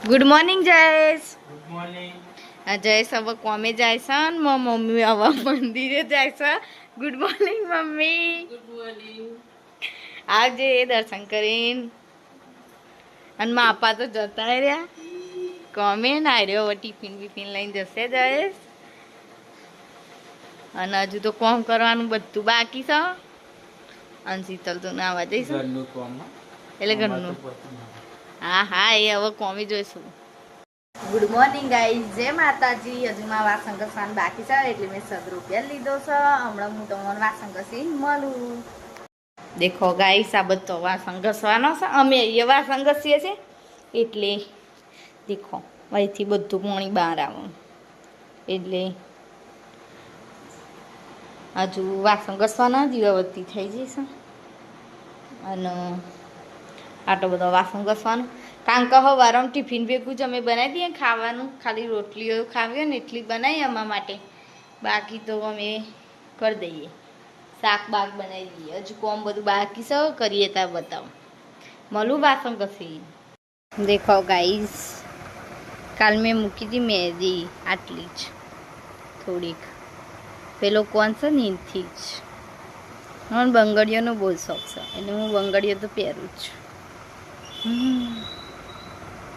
Good morning Jayesh. Good morning. Jayesh હવે કોમે જાય છે ને મમ્મી હવે મંદિરે જાય છે. Good morning mummy. Good morning. આવજે દર્શન કરીને. અને મા આપા તો જતા રહ્યા કોમે ના રહ્યો. હવે ટિફિન બિફિન લઈને જશે જયેશ. અને હજુ તો કોમ કરવાનું બધું બાકી છે. અને શીતલ તો નાવા જઈશું ઘરનું કામ એટલે ઘરનું. હા હા એ હવે કોમી જોઈશું. ગુડ મોર્નિંગ ગાઈઝ, જય માતાજી. હજુ માં વાસણ ઘસવાનું બાકી છે એટલે મેં 100 રૂપિયા લીધો છે. હમણાં હું તમને વાસણ ઘસી મળું. દેખો ગાઈઝ, આ બધો વાસણ ઘસવાનો છે. અમે અહીંયા વાસણ ઘસીએ છીએ એટલે દેખો અહીંથી બધું પાણી બહાર આવે એટલે હજુ વાસણ ઘસવાના દીવાબત્તી થઈ જશે. અને આટલો બધો વાસણ ઘસવાનું કારણ કે સવારમાં ટિફિન ભેગું જ અમે બનાવી દઈએ ખાવાનું. ખાલી રોટલીઓ ખાવી હોય ને એટલી બનાવીએ અમારા માટે. બાકી તો અમે કરી દઈએ, શાક બાક બનાવી દઈએ. હજુ કોમ બધું બાકી છે, કરીએ ત્યાં બતાવો. મળું વાસણ ઘસી. દેખો ગાઈસ, કાલ મેં મૂકી હતી મહેંદી આટલી જ થોડીક. પેલો કોણ છે ને એનથી જ. મને બંગડીઓનો બહુ શોખ છે એટલે હું બંગડીઓ તો પહેરું જ છું.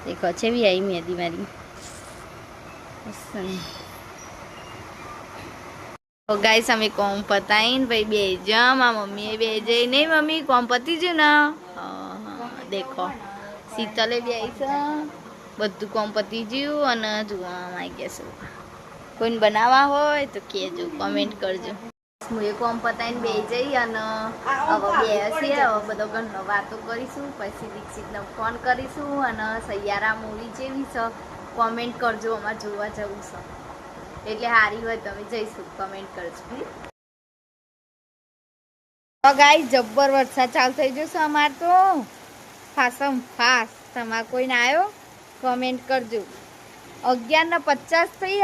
દેખો છે બી આવી મહેંદી મારી. ગાઈસ અમે કોમ પતાવીને ભાઈ બે જમ. આ મમ્મીએ બે જઈ નહીં મમ્મી કોમ પતી જ ને. દેખો શીતલે બે છે, બધું કોમ પતી ગયું. અને જોવામાં આવી ગયા છે. કોઈને બનાવવા હોય તો કહેજો, કમેન્ટ કરજો. હું એ કોમ પતાવીને બે જઈ અને હવે બે છીએ. હવે બધો ઘરનો વાતો કરીશું. પછી દીક્ષિતને ફોન કરીશું. અને સૈયારા મૂવી જેવી છે કોમેન્ટ કરજો. અમારે જોવા જવું છે એટલે સારી હોય તમે જઈશું, કમેન્ટ કરજો. તો ગાઈસ જબ્બર વરસાદ ચાલુ થઈ જશે અમારે તો. ફાસમ ફાસ. તમારે કોઈને આવ્યો કમેન્ટ કરજો. 11:50 થઈ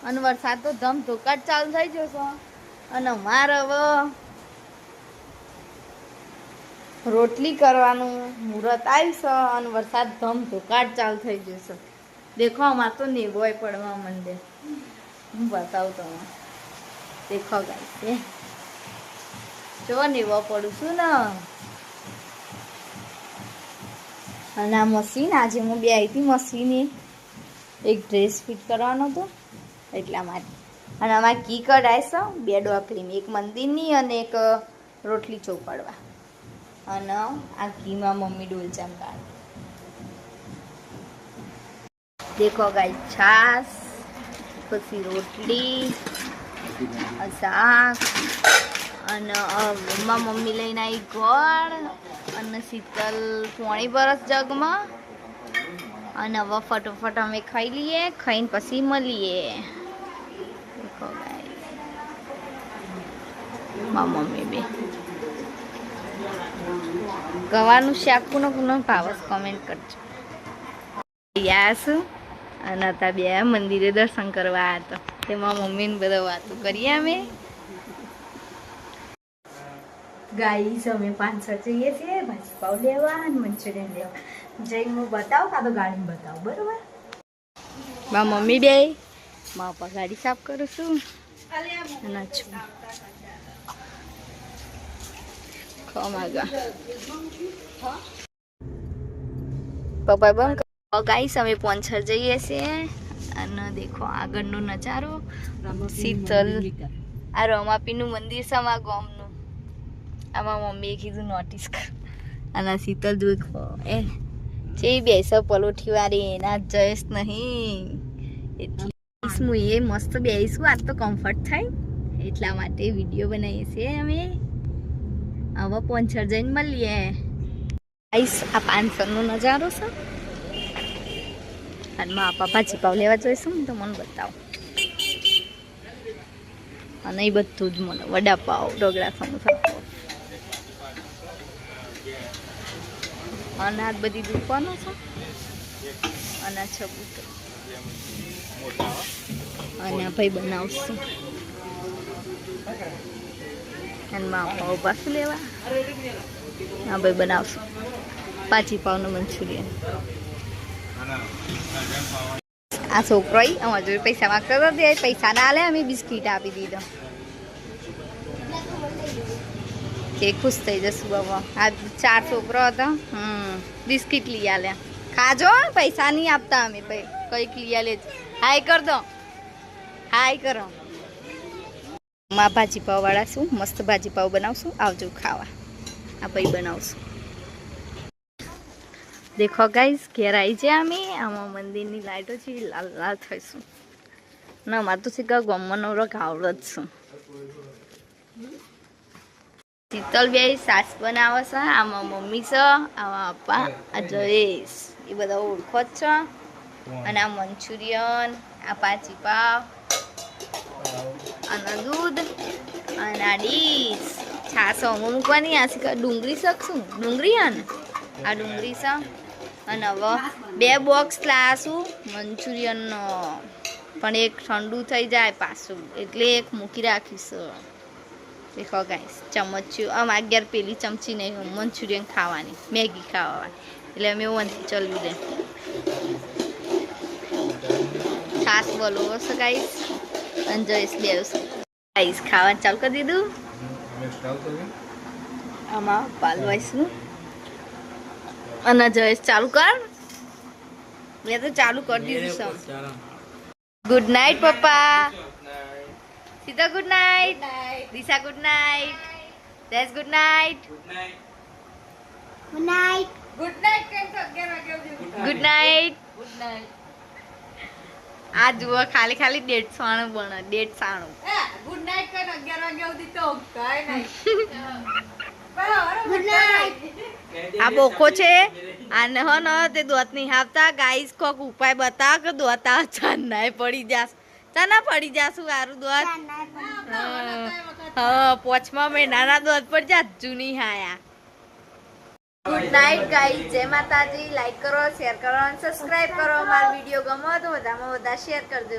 અને વરસાદ તો ધમધોકાટ ચાલુ થઈ જશે. અને અમારે હવે રોટલી કરવાનું મુહૂર્ત આવ્યું છે અને વરસાદ ધમધોકાટ ચાલુ થઈ જશે. દેખો અમારે તો નેબોય પડવા માંડે. હું બતાવું તમને. દેખો ગાઈસ, જો નેવો પડું છું ને. અને આ મશીન આજે હું બે આવી હતી મશીને એક ડ્રેસ ફિટ કરવાનો હતો એટલા માટે. અને આમાં ઘી કઢાય છે 2 ડોકરીની, એક મંદિરની અને એક રોટલી ચોપાડવા. અને આ ઘીમાં મમ્મી ડોલચામ કાઢે. દેખો ગાઈસ, છાશ, પછી રોટલી, શાક. અને મમ્મી લઈને આવી ગોળ. અને શીતલ પોણી બરસ જગમાં. અને હવે ફટોફટ અમે ખાઈ લઈએ, ખાઈને પછી મળીએ. મમ્મી બે ગવાનું શાક કોનો ભાવ કમેન્ટ કરજો. યાસ અને હતા બે મંદિરે દર્શન કરવા હતા. તેમાં મમ્મીને બધા વાતો કરીએ અમે. ગાઈસ અમે 5 જઈએ છીએ ભાજીપાવ લેવા અને મંચુરિયન લેવા. જઈને હું બતાવું કાં તો ગાડીમાં બતાવું, બરોબર? મારા મમ્મી બે મારા પપ્પા ગાડી સાફ કરું છું. અને છું પપ્પા બંધ. ગાઈસ અમે 5 જઈએ છીએ. અને દેખો આગળનો નજારો. શીતલ આ રમાપીનું મંદિર છે અમારા ગામનું. આમાં મમ્મીએ કીધું નોટિસ કર. અને શીતલ દેખો એ જે બેસો પલોઠી વાળી એના જયેશ નહીં. એટલે હું એ મસ્ત બેસીશું. આજ તો કમ્ફર્ટ થાય એટલા માટે વિડીયો બનાવીએ છીએ અમે. હવે 5 જઈને મળીએ. ગાઈસ આ 500નો નજારો છે. અને મારા પપ્પા ભાજીપાવ લેવા જોઈશું ને તો મને બતાવો. અને એ બધું જ મને વડાપાવ, ઢોકળા, સમોસા. અને આ બધી દુકાનો છે. અને છબૂતો અને ભાઈ બનાવશું. અને મારા પાવ પાછું લેવા આ ભાઈ બનાવશું. 5 પાવનું મંચુરિયન. આ છોકરો અમારા જોડે પૈસા માંગતો હતો તે પૈસા ના આલે અમે બિસ્કીટ આપી દીધો તે ખુશ થઈ જશું બાબા આ 4 છોકરો હતો બિસ્કીટ લઈ આલ્યા ખાજો પૈસા નહીં આપતા અમે કઈક લઈ આલે હાય કર દો હાય કરો માં ભાજી પાવ વાળા શું મસ્ત ભાજી પાવ બનાવશું આવજો ખાવા આ ભાઈ બનાવશું દેખો ગાઈસ ઘેર આવી છે અમે આમાં મંદિરની લાઈટો છે લાલ લાલ થઈશું ના મારે તો શીખા ગમવાનો આવડત છું શીતલ બે સાસ બનાવે છે આમાં મમ્મી છે આમાં પપ્પા આ જયેશ એ બધા ઓળખો જ છે અને આ મંચુરિયન આ ભાજી પાવ અને દૂધ અને આ ડીશ છાસ અમુક મૂકવાની આ શીખા ડુંગળી શકશું ડુંગળી હે ને આ ડુંગળી છે અને હવે 2 બોક્સ લાવશું મંચુરિયનનો પણ એક ઠંડુ થઈ જાય પાછું એટલે એક મૂકી રાખીશું દેખો ગાઈસ ચમચી આમ 11 પેલી ચમચી નહીં મંચુરિયન ખાવાની મેગી ખાવાની એટલે અમે ચલવી દે છાસ બોલો હશે ગાઈસ અને જઈશ દેવસ ગાઈસ ખાવાનું ચાલુ કરી દીધું આમાં પાલવાઈશું અને જયેશ ચાલુ કર મેં તો ચાલુ કરી દીધું છે ગુડ નાઇટ પપ્પા Sita good night Disha good night Jayesh good night good night good night good night આ જુઓ ખાલી 150 બને 150 ગુડ નાઇટ કઈ 11 વાગ્યા સુધી તો કઈ નહીં ગુડ નાઇટ આ બોકો છે આને હો ન તે દોત નહીં આપતા ગાઈસ કોક ઉપાય બતા કે દોત આ ચાના પડી જાસ ચાના પડી જાસુ આરું દોત હા 5મા મહિનાના દોત પર જા જૂની હાયા ગુડ નાઇટ ગાઈસ જય માતાજી લાઈક કરો શેર કરો અને સબસ્ક્રાઇબ કરો અમારો વિડિયો ગમો તો વધારેમાં વધારે શેર કરજો